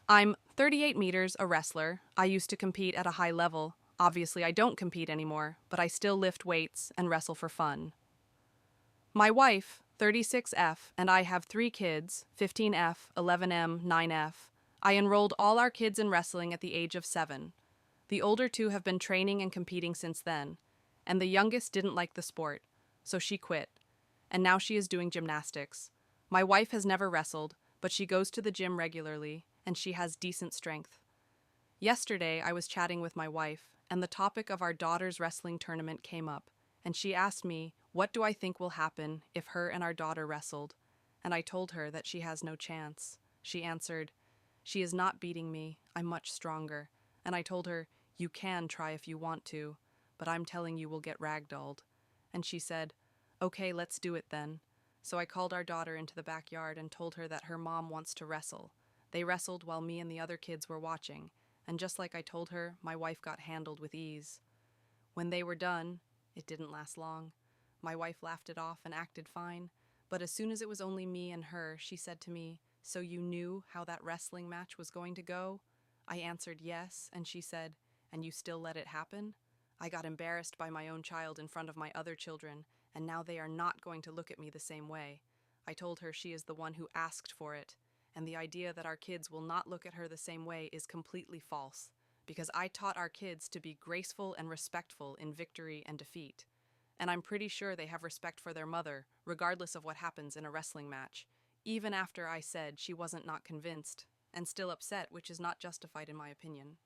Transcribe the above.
I'm 38 meters, a wrestler. I used to compete at a high level. Obviously, I don't compete anymore, but I still lift weights and wrestle for fun. My wife, 36F, and I have 3 kids, 15F, 11M, 9F. I enrolled all our kids in wrestling at the age of 7. The older two have been training and competing since then, and the youngest didn't like the sport, so she quit. And now she is doing gymnastics. My wife has never wrestled, but she goes to the gym regularly, and she has decent strength. Yesterday, I was chatting with my wife, and the topic of our daughter's wrestling tournament came up, and she asked me, what do I think will happen if her and our daughter wrestled? And I told her that she has no chance. She answered, she is not beating me, I'm much stronger. And I told her, you can try if you want to, but I'm telling you will get ragdolled. And she said, okay, let's do it then. So I called our daughter into the backyard and told her that her mom wants to wrestle. They wrestled while me and the other kids were watching, and just like I told her, my wife got handled with ease. When they were done, it didn't last long. My wife laughed it off and acted fine, but as soon as it was only me and her, she said to me, so you knew how that wrestling match was going to go? I answered yes, and she said, and you still let it happen? I got embarrassed by my own child in front of my other children, and now they are not going to look at me the same way. I told her she is the one who asked for it, and the idea that our kids will not look at her the same way is completely false, because I taught our kids to be graceful and respectful in victory and defeat. And I'm pretty sure they have respect for their mother, regardless of what happens in a wrestling match, even after I said she wasn't not convinced, and still upset, which is not justified in my opinion.